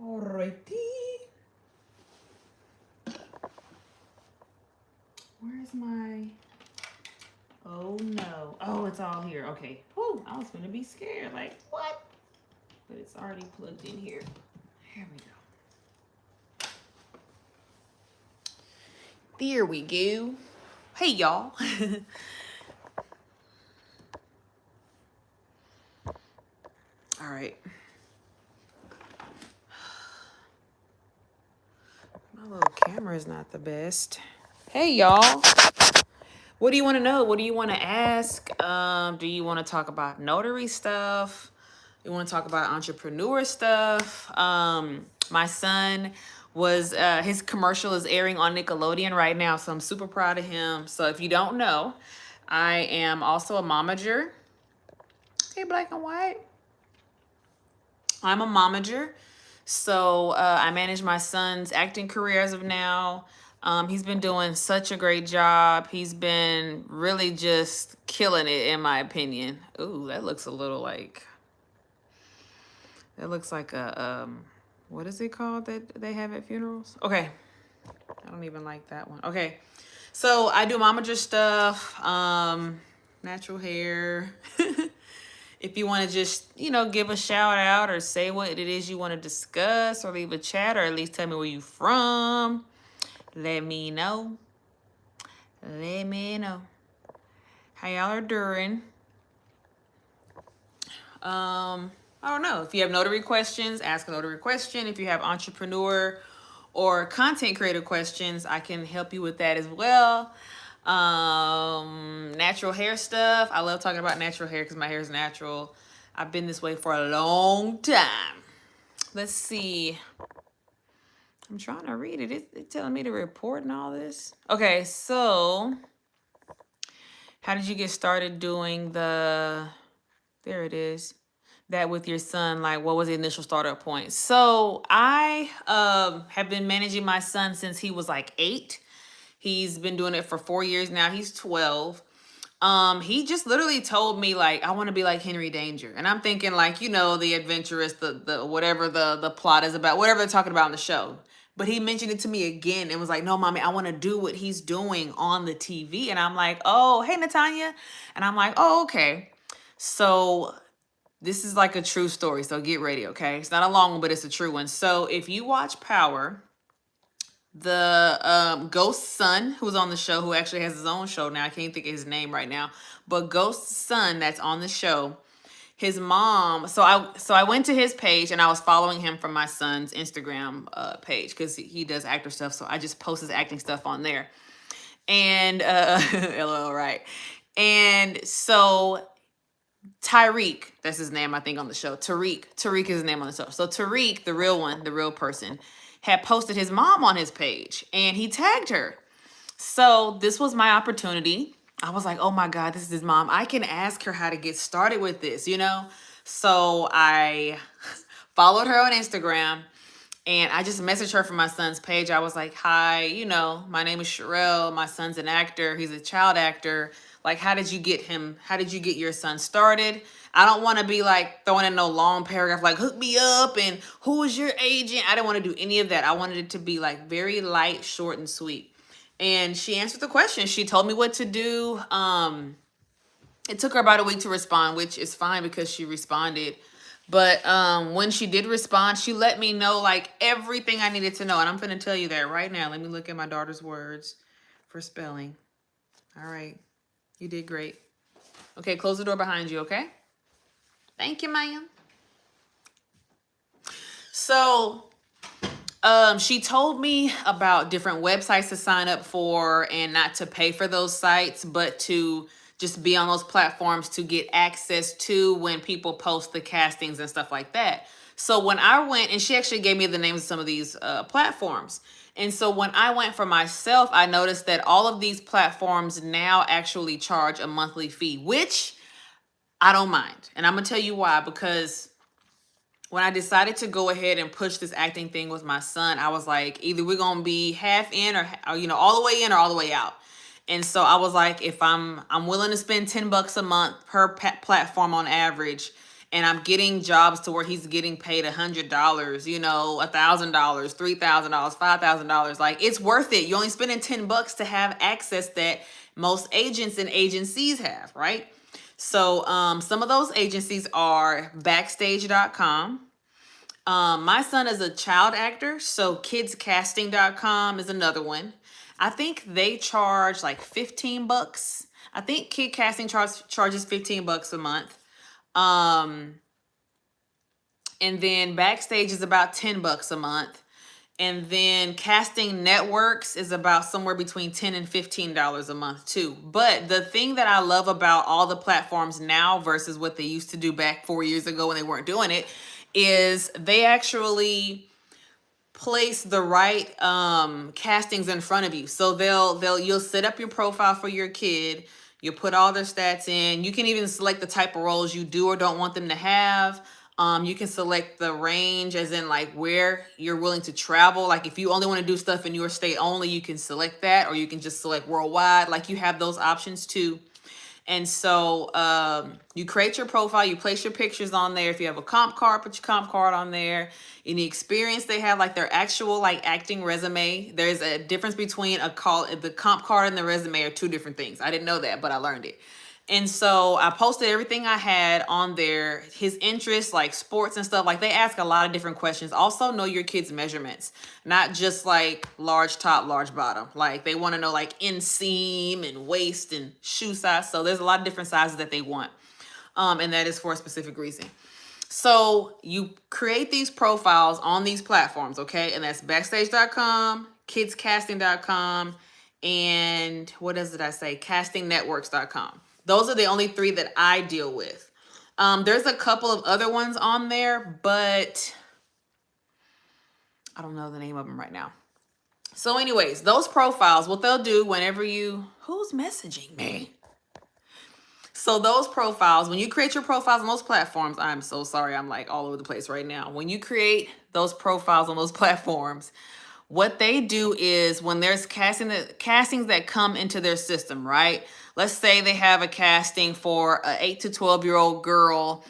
Alrighty. Where's my... Oh no. Oh, it's all here. Okay. Whew, I was gonna be scared. Like, what? But it's already plugged in here. Here we go. There we go. Hey, y'all. All right. My little camera is not the best. Hey, y'all. What do you want to know? What do you want to ask? Do you want to talk about notary stuff? You want to talk about entrepreneur stuff? My son was, his commercial is airing on Nickelodeon right now, so I'm super proud of him. So if you don't know, I am also a momager. Hey, black and white. I'm a momager. So I manage my son's acting career as of now. He's been doing such a great job. He's been really just killing it, in my opinion. Ooh, that looks a little like... That looks like a, what is it called that they have at funerals? Okay. I don't even like that one. Okay. So I do momager stuff, natural hair. If you want to just, you know, give a shout out or say what it is you want to discuss or leave a chat or at least tell me where you from, let me know. Let me know how y'all are doing. I don't know. If you have notary questions, ask a notary question. If you have entrepreneur or content creator questions, I can help you with that as well. Natural hair stuff. I love talking about natural hair because my hair is natural. I've been this way for a long time. Let's see. I'm trying to read it. It's telling me to report and all this. Okay, so how did you get started doing the... There it is. That with your son, like what was the initial startup point? So I have been managing my son since he was like 8. He's been doing it for 4 years now. He's 12. He just literally told me like, I want to be like Henry Danger. And I'm thinking like, you know, the adventurous, the whatever the plot is about, whatever they're talking about in the show. But he mentioned it to me again and was like, no, mommy, I want to do what he's doing on the TV. And I'm like, oh, hey, Natanya. And I'm like, oh, okay. So this is like a true story, so get ready, okay? It's not a long one, but it's a true one. So if you watch Power, the Ghost's son, who's on the show, who actually has his own show now, I can't think of his name right now, but Ghost's son that's on the show, his mom, so I went to his page and I was following him from my son's Instagram page because he does actor stuff, so I just post his acting stuff on there. And LOL, right? And so Tyreek, that's his name, I think, on the show. Tariq is his name on the show. So Tariq, the real one, the real person, had posted his mom on his page and he tagged her. So this was my opportunity. I was like, oh my God, this is his mom. I can ask her how to get started with this, you know? So I followed her on Instagram and I just messaged her from my son's page. I was like, hi, you know, my name is Sherelle. My son's an actor. He's a child actor. Like, how did you get him? How did you get your son started? I don't want to be like throwing in no long paragraph, like hook me up and who is your agent? I didn't want to do any of that. I wanted it to be like very light, short, and sweet. And she answered the question. She told me what to do. It took her about a week to respond, which is fine because she responded. But when she did respond, she let me know like everything I needed to know. And I'm going to tell you that right now. Let me look at my daughter's words for spelling. All right. You did great. Okay, close the door behind you, okay? Thank you, ma'am. So she told me about different websites to sign up for and not to pay for those sites, but to just be on those platforms to get access to when people post the castings and stuff like that. So when I went, and she actually gave me the names of some of these platforms. And so when I went for myself, I noticed that all of these platforms now actually charge a monthly fee, which I don't mind. And I'm going to tell you why, because when I decided to go ahead and push this acting thing with my son, I was like, either we're going to be half in or, you know, all the way in or all the way out. And so I was like, if I'm willing to spend $10 a month per platform on average, and I'm getting jobs to where he's getting paid $100, you know, $1,000, $3,000, $5,000. Like, it's worth it. You're only spending $10 to have access that most agents and agencies have, right? So some of those agencies are backstage.com. My son is a child actor, so kidscasting.com is another one. I think they charge like $15. I think Kid Casting charges $15 a month. And then Backstage is about $10 a month. And then Casting Networks is about somewhere between $10 and $15 a month too. But the thing that I love about all the platforms now versus what they used to do back 4 years ago when they weren't doing it is they actually place the right castings in front of you. So you'll set up your profile for your kid. You put all their stats in. You can even select the type of roles you do or don't want them to have. You can select the range, as in like where you're willing to travel. Like if you only want to do stuff in your state only, you can select that, or you can just select worldwide. Like you have those options too. And so you create your profile, you place your pictures on there. If you have a comp card, put your comp card on there. Any experience they have, like their actual like acting resume. There's a difference between the comp card and the resume are two different things. I didn't know that, but I learned it. And so I posted everything I had on there, his interests, like sports and stuff. Like they ask a lot of different questions. Also know your kid's measurements, not just like large top, large bottom. Like they want to know like inseam and waist and shoe size. So there's a lot of different sizes that they want. And that is for a specific reason. So you create these profiles on these platforms, okay? And that's backstage.com, kidscasting.com, and what else did I say? castingnetworks.com. Those are the only three that I deal with. There's a couple of other ones on there, but I don't know the name of them right now. So anyways, those profiles, what they'll do whenever who's messaging me? So those profiles, when you create your profiles on those platforms, I'm so sorry, I'm like all over the place right now. When you create those profiles on those platforms, what they do is when there's castings that come into their system, right? Let's say they have a casting for an 8 to 12-year-old girl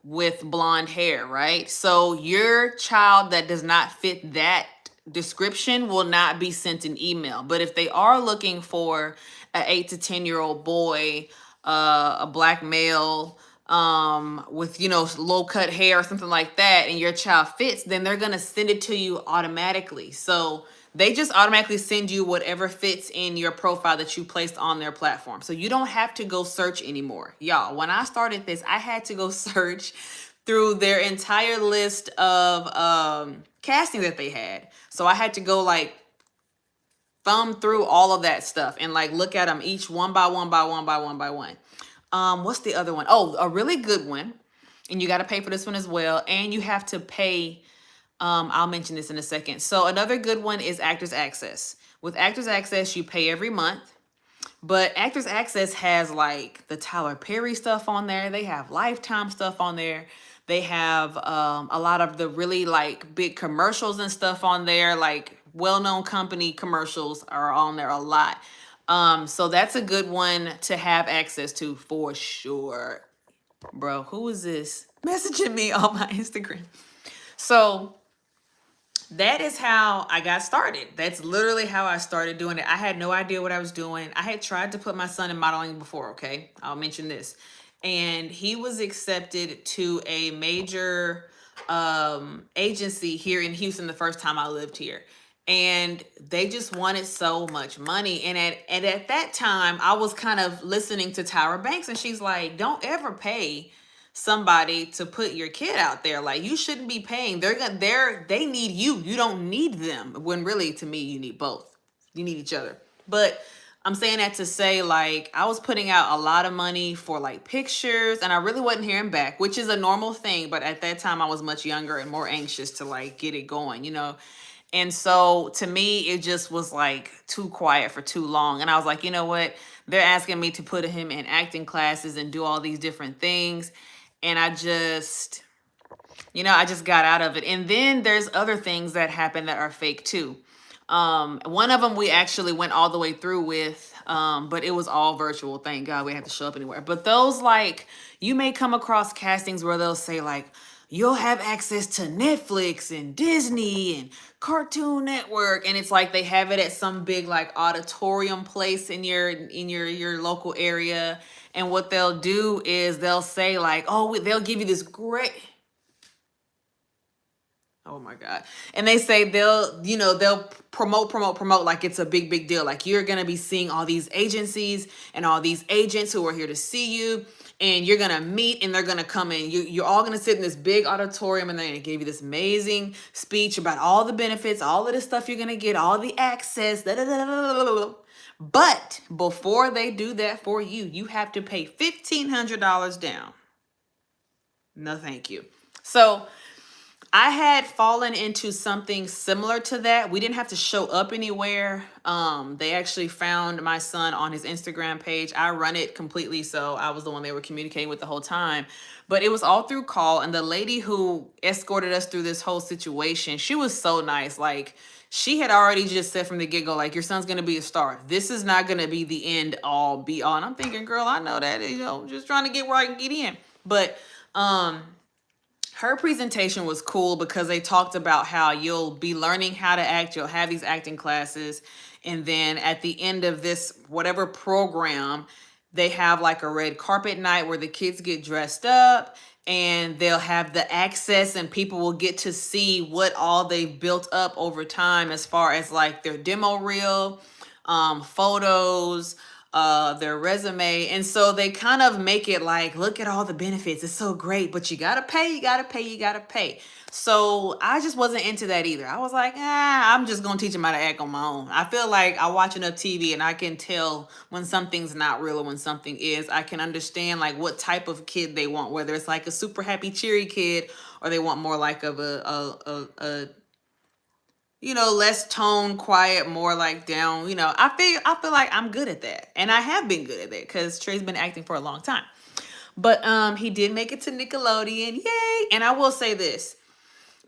with blonde hair, right? So your child that does not fit that description will not be sent an email. But if they are looking for an 8 to 10-year-old boy, a black male, with, you know, low cut hair or something like that, and your child fits, then they're going to send it to you automatically. So they just automatically send you whatever fits in your profile that you placed on their platform. So you don't have to go search anymore. Y'all, when I started this, I had to go search through their entire list of castings that they had. So I had to go like thumb through all of that stuff and like look at them each one by one by one by one by one. What's the other one? Oh, a really good one. And you got to pay for this one as well. And you have to pay. I'll mention this in a second. So another good one is Actors Access. With Actors Access, you pay every month. But Actors Access has like the Tyler Perry stuff on there. They have Lifetime stuff on there. They have a lot of the really like big commercials and stuff on there. Like well-known company commercials are on there a lot. So that's a good one to have access to for sure. Bro, who is this messaging me on my Instagram? So that is how I got started. That's literally how I started doing it. I had no idea what I was doing. I had tried to put my son in modeling before, okay? I'll mention this. And he was accepted to a major agency here in Houston the first time I lived here. And they just wanted so much money. And at that time, I was kind of listening to Tyra Banks, and she's like, don't ever pay somebody to put your kid out there. Like, you shouldn't be paying. They need you. You don't need them. When really, to me, you need both. You need each other. But I'm saying that to say, like, I was putting out a lot of money for like pictures, and I really wasn't hearing back, which is a normal thing. But at that time, I was much younger and more anxious to like get it going, you know? And so to me, it just was like too quiet for too long. And I was like, you know what? They're asking me to put him in acting classes and do all these different things. And I just got out of it. And then there's other things that happen that are fake too. One of them we actually went all the way through with. But it was all virtual. Thank God we didn't have to show up anywhere. But those, like, you may come across castings where they'll say like, you'll have access to Netflix and Disney and Cartoon Network, and it's like they have it at some big like auditorium place in your local area. And what they'll do is they'll say like, oh, they'll give you this great, oh my God. And they say they'll promote like it's a big deal. Like you're going to be seeing all these agencies and all these agents who are here to see you, and you're going to meet, and they're going to come in. You're all going to sit in this big auditorium, and they're going to give you this amazing speech about all the benefits, all of the stuff you're going to get, all the access. Da, da, da, da, da, da. But before they do that for you, you have to pay $1,500 down. No, thank you. So I had fallen into something similar to that. We didn't have to show up anywhere. They actually found my son on his Instagram page. I run it completely, so I was the one they were communicating with the whole time. But it was all through call, and the lady who escorted us through this whole situation, she was so nice. Like, she had already just said from the get-go, like, your son's gonna be a star. This is not gonna be the end all be all. And I'm thinking, girl, I know that, just trying to get where I can get in. But her presentation was cool because they talked about how you'll be learning how to act. You'll have these acting classes. And then at the end of this, whatever program, they have like a red carpet night where the kids get dressed up, and they'll have the access, and people will get to see what all they've built up over time as far as like their demo reel, photos, their resume. And so they kind of make it like, look at all the benefits, it's so great, but you gotta pay. So I just wasn't into that either. I was like, I'm just gonna teach them how to act on my own. I feel like I watch enough TV and I can tell when something's not real or when something is. I can understand like what type of kid they want, whether it's like a super happy cheery kid, or they want more like of a less tone, quiet, more like down. I feel like I'm good at that. And I have been good at that because Trey's been acting for a long time. But he did make it to Nickelodeon. Yay! And I will say this,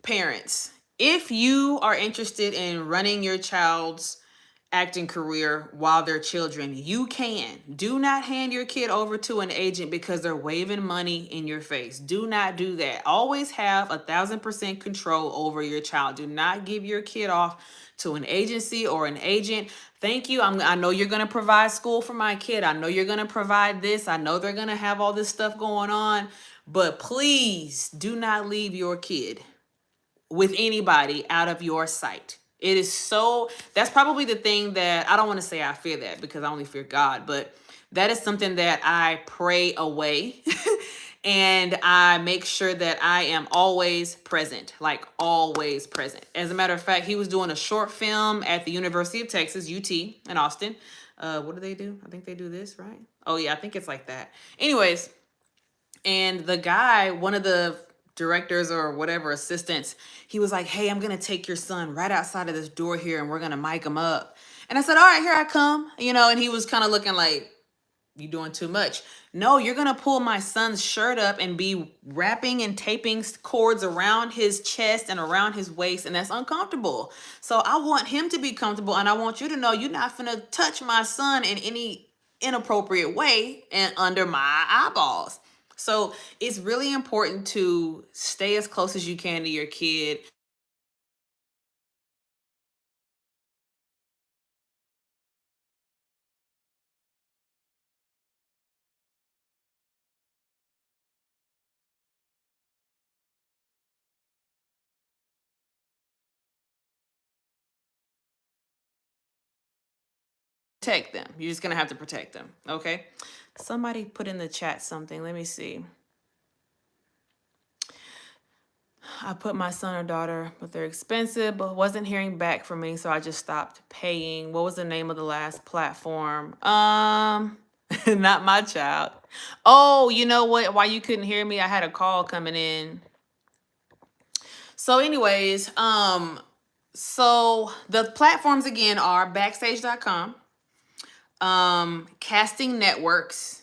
parents, if you are interested in running your child's acting career while they're children, you can. Do not hand your kid over to an agent because they're waving money in your face. Do not do that. Always have 1,000% control over your child. Do not give your kid off to an agency or an agent. Thank you. I know you're going to provide school for my kid. I know you're going to provide this. I know they're going to have all this stuff going on. But please do not leave your kid with anybody out of your sight. It is so, that's probably the thing that, I don't want to say I fear that because I only fear God, but that is something that I pray away. And I make sure that I am always present, like always present. As a matter of fact, he was doing a short film at the University of Texas, UT in Austin. What do they do? I think they do this, right? Oh yeah, I think it's like that. Anyways, and the guy, one of the directors or whatever assistants, he was like, hey, I'm gonna take your son right outside of this door here, and we're gonna mic him up. And I said, all right, here I come. And he was kind of looking like, you doing too much. No, you're gonna pull my son's shirt up and be wrapping and taping cords around his chest and around his waist, and that's uncomfortable. So I want him to be comfortable, and I want you to know you're not gonna touch my son in any inappropriate way and under my eyeballs. So it's really important to stay as close as you can to your kid. Protect them. You're just going to have to protect them. Okay. Somebody put in the chat something. Let me see. I put my son or daughter, but they're expensive, but wasn't hearing back from me, so I just stopped paying. What was the name of the last platform? Not my child. Oh, you know what? Why you couldn't hear me? I had a call coming in. So anyways, so the platforms again are backstage.com, casting networks,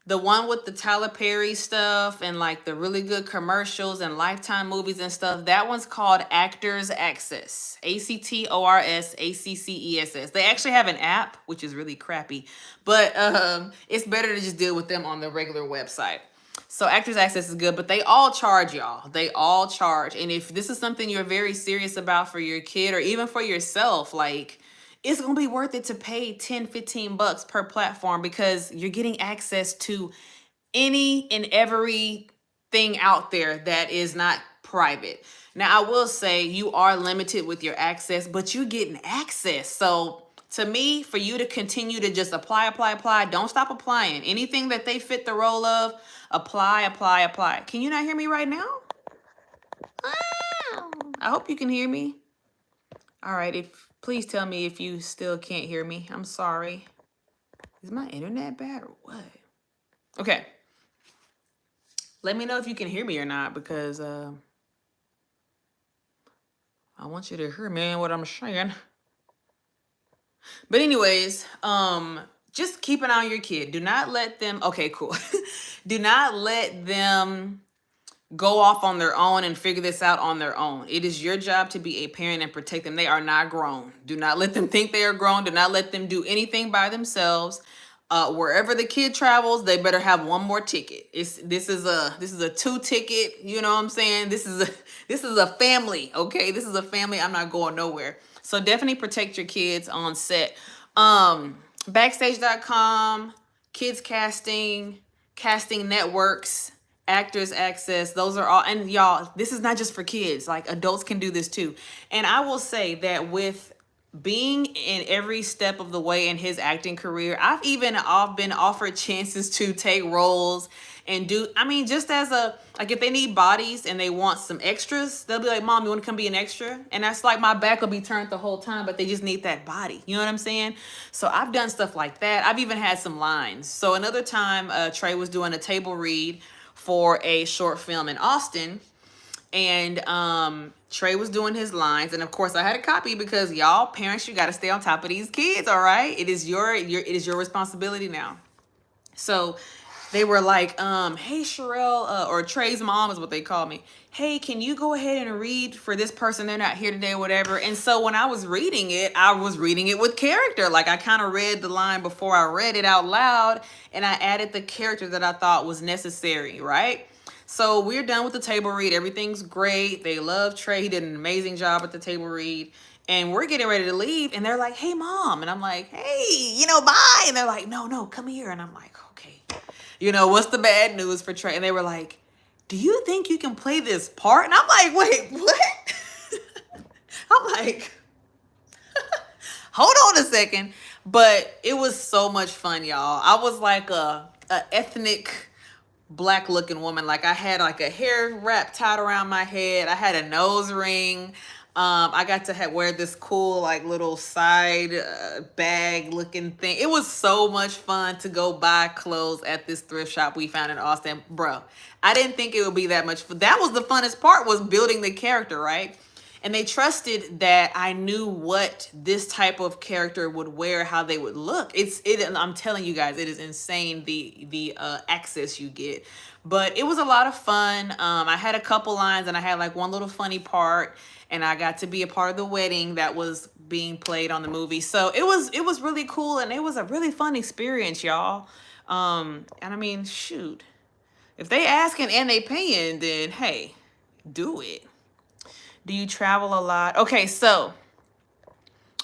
The one with the Tyler Perry stuff and like the really good commercials and Lifetime movies and stuff, that one's called Actors Access. ACTORSACCESS. They actually have an app, which is really crappy, but it's better to just deal with them on the regular website. So Actors Access is good, but they all charge, y'all. They all charge. And if this is something you're very serious about for your kid or even for yourself, like, it's going to be worth it to pay 10, 15 bucks per platform, because you're getting access to any and everything out there that is not private. Now, I will say you are limited with your access, but you're getting access. So to me, for you to continue to just apply, don't stop applying. Anything that they fit the role of, apply. Can you not hear me right now? I hope you can hear me. All right, please tell me if you still can't hear me. I'm sorry. Is my internet bad or what? Okay. Let me know if you can hear me or not, because I want you to hear me and what I'm saying. But anyways, just keep an eye on your kid. Do not let them, okay, cool. Do not let them go off on their own and figure this out on their own. It is your job to be a parent and protect them. They are not grown. Do not let them think they are grown. Do not let them do anything by themselves. Wherever the kid travels, they better have one more ticket. This is a 2 ticket. You know what I'm saying? This is a family. Okay, this is a family. I'm not going nowhere. So definitely protect your kids on set. Backstage.com, kids casting networks, Actors Access, those are all, and y'all, this is not just for kids, like adults can do this too. And I will say that with being in every step of the way in his acting career, I've been offered chances to take roles and do, I mean, just as like if they need bodies and they want some extras, they'll be like, Mom, you want to come be an extra? And that's like, my back will be turned the whole time, but they just need that body. You know what I'm saying? So I've done stuff like that. I've even had some lines. So another time, Trey was doing a table read for a short film in Austin, and Trey was doing his lines, and of course I had a copy, because y'all parents, you got to stay on top of these kids. All right, it is your responsibility now. So they were like, hey Sherelle, or Trey's mom is what they call me, hey, can you go ahead and read for this person, they're not here today or whatever. And so when I was reading it, I was reading it with character. Like, I kind of read the line before I read it out loud, and I added the character that I thought was necessary, right? So we're done with the table read. Everything's great. They love Trey. He did an amazing job at the table read. And we're getting ready to leave, and they're like, hey Mom. And I'm like, hey, bye. And they're like, no, come here. And I'm like, okay, what's the bad news for Trey? And they were like, do you think you can play this part? And I'm like, wait, what? I'm like, hold on a second. But it was so much fun, y'all. I was like a ethnic black looking woman. Like, I had like a hair wrap tied around my head. I had a nose ring. I got to wear this cool like little side bag looking thing. It was so much fun to go buy clothes at this thrift shop we found in Austin. Bro, I didn't think it would be that much fun. That was the funnest part, was building the character, right? And they trusted that I knew what this type of character would wear, how they would look. I'm telling you guys, it is insane, the access you get. But it was a lot of fun. I had a couple lines, and I had like one little funny part, and I got to be a part of the wedding that was being played on the movie. So it was really cool, and it was a really fun experience, y'all. And I mean, shoot, if they asking and they paying, then hey, do it. Do you travel a lot? Okay, so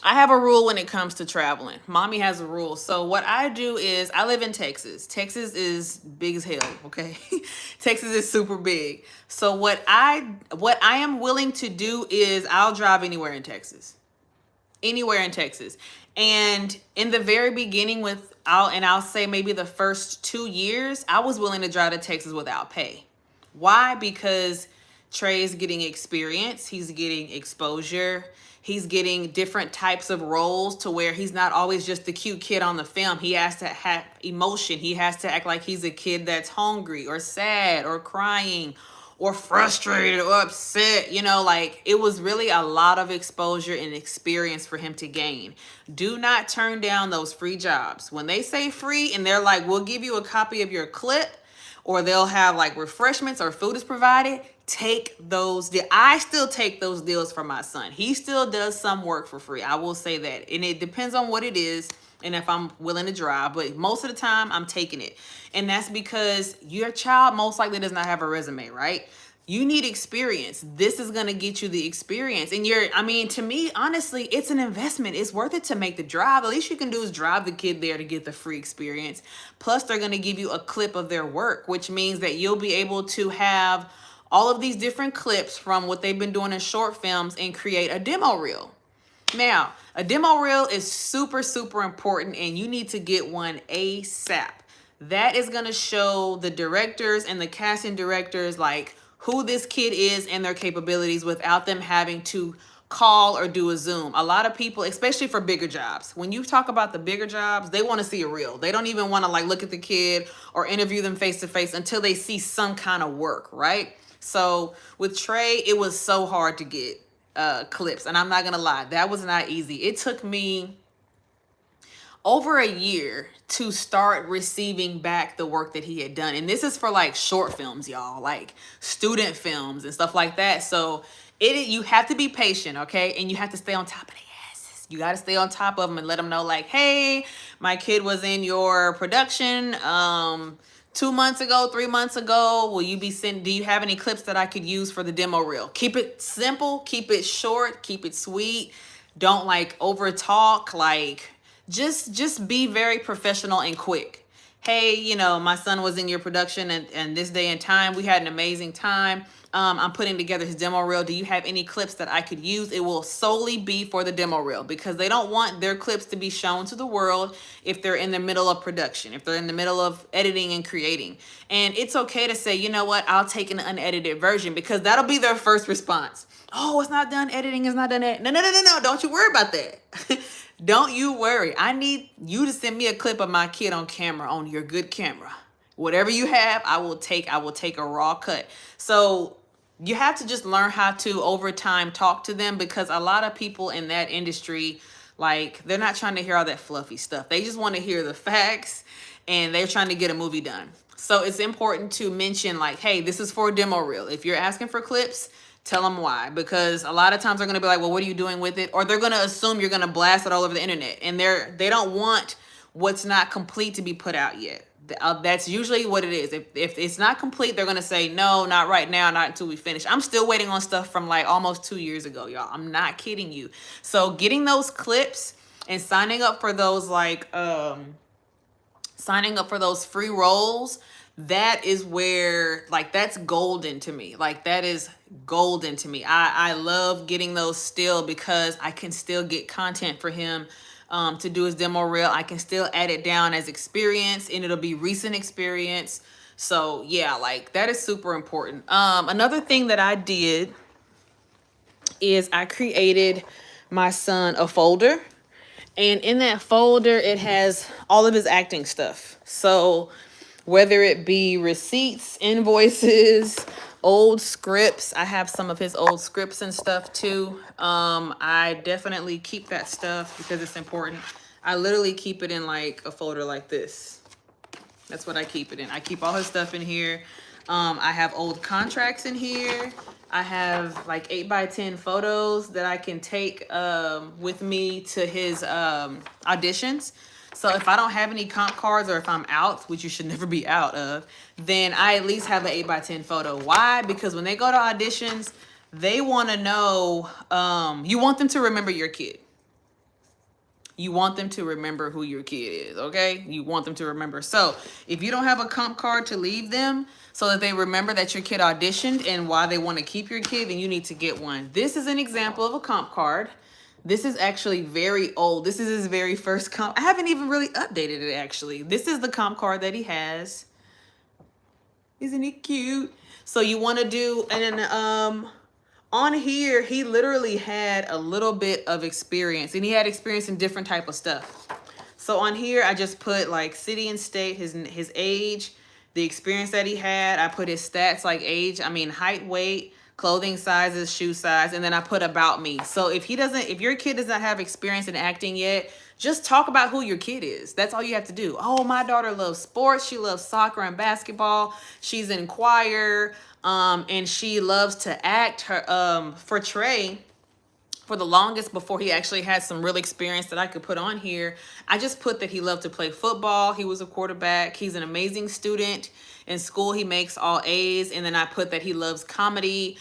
I have a rule when it comes to traveling. Mommy has a rule. So what I do is, I live in Texas. Texas is big as hell, okay? Texas is super big. So what I am willing to do is, I'll drive anywhere in Texas. Anywhere in Texas. And in the very beginning I'll say maybe the first 2 years, I was willing to drive to Texas without pay. Why? Because Trey's getting experience, he's getting exposure, he's getting different types of roles, to where he's not always just the cute kid on the film. He has to have emotion. He has to act like he's a kid that's hungry or sad or crying, or frustrated or upset. You know, like it was really a lot of exposure and experience for him to gain. Do not turn down those free jobs. When they say free and they're like, we'll give you a copy of your clip, or they'll have like refreshments or food is provided, take those. I still take those deals for my son. He still does some work for free. I will say that. And it depends on what it is and if I'm willing to drive, but most of the time I'm taking it. And that's because your child most likely does not have a resume, right? You need experience. This is going to get you the experience. And I mean, to me, honestly, it's an investment. It's worth it to make the drive. The least you can do is drive the kid there to get the free experience. Plus, they're going to give you a clip of their work, which means that you'll be able to have all of these different clips from what they've been doing in short films and create a demo reel. Now, a demo reel is super, super important, and you need to get one ASAP. That is going to show the directors and the casting directors like who this kid is and their capabilities without them having to call or do a Zoom. A lot of people, especially for bigger jobs, when you talk about the bigger jobs, they want to see a reel. They don't even want to like look at the kid or interview them face to face until they see some kind of work, right? So with Trey, it was so hard to get clips, and I'm not gonna lie, that was not easy. It took me over a year to start receiving back the work that he had done. And this is for like short films, y'all, like student films and stuff like that. So you have to be patient, okay? And you have to stay on top of the asses. You got to stay on top of them and let them know like, hey, my kid was in your production 2 months ago, 3 months ago. Will you be sent? Do you have any clips that I could use for the demo reel? Keep it simple, keep it short, keep it sweet. Don't like over talk, like just be very professional and quick. Hey, you know, my son was in your production and this day and time. We had an amazing time. I'm putting together his demo reel. Do you have any clips that I could use? It will solely be for the demo reel because they don't want their clips to be shown to the world if they're in the middle of production, if they're in the middle of editing and creating. And it's okay to say, you know what, I'll take an unedited version because that'll be their first response. Oh, it's not done editing, it's not done editing. No. Don't you worry about that. Don't you worry. I need you to send me a clip of my kid on camera, on your good camera. Whatever you have, I will take a raw cut. So you have to just learn how to over time talk to them because a lot of people in that industry, like they're not trying to hear all that fluffy stuff. They just want to hear the facts and they're trying to get a movie done. So it's important to mention like, hey, this is for a demo reel. If you're asking for clips, tell them why, because a lot of times they're going to be like, well, what are you doing with it? Or they're going to assume you're going to blast it all over the internet. And they don't want what's not complete to be put out yet. That's usually what it is. If it's not complete, they're going to say, no, not right now, not until we finish. I'm still waiting on stuff from like almost 2 years ago, y'all. I'm not kidding you. So getting those clips and signing up for those signing up for those free roles, that is where like that's golden to me. Like that is golden to me. I love getting those still because I can still get content for him to do his demo reel. I can still add it down as experience and it'll be recent experience. So yeah, like that is super important. Another thing that I did is I created my son a folder, and in that folder it has all of his acting stuff. So whether it be receipts, invoices, old scripts. I have some of his old scripts and stuff too. I definitely keep that stuff because it's important. I literally keep it in like a folder like this. That's what I keep it in. I keep all his stuff in here. I have old contracts in here. I have like 8x10 photos that I can take with me to his auditions. So if I don't have any comp cards or if I'm out, which you should never be out of, then I at least have an 8x10 photo. Why? Because when they go to auditions, they want to know, you want them to remember your kid. You want them to remember who your kid is, okay? You want them to remember. So if you don't have a comp card to leave them so that they remember that your kid auditioned and why they want to keep your kid, then you need to get one. This is an example of a comp card. This is actually very old. This is his very first comp. I haven't even really updated it, actually. This is the comp card that he has. Isn't he cute? So you want to do, and on here, he literally had a little bit of experience, and he had experience in different type of stuff. So on here, I just put like city and state, his age, the experience that he had. I put his stats like age, height, weight, clothing sizes, shoe size, and then I put about me. So if your kid does not have experience in acting yet, just talk about who your kid is. That's all you have to do. Oh, my daughter loves sports. She loves soccer and basketball. She's in choir, and she loves to act. For Trey, for the longest, before he actually had some real experience that I could put on here, I just put that he loved to play football. He was a quarterback. He's an amazing student. In school, he makes all A's. And then I put that he loves comedy.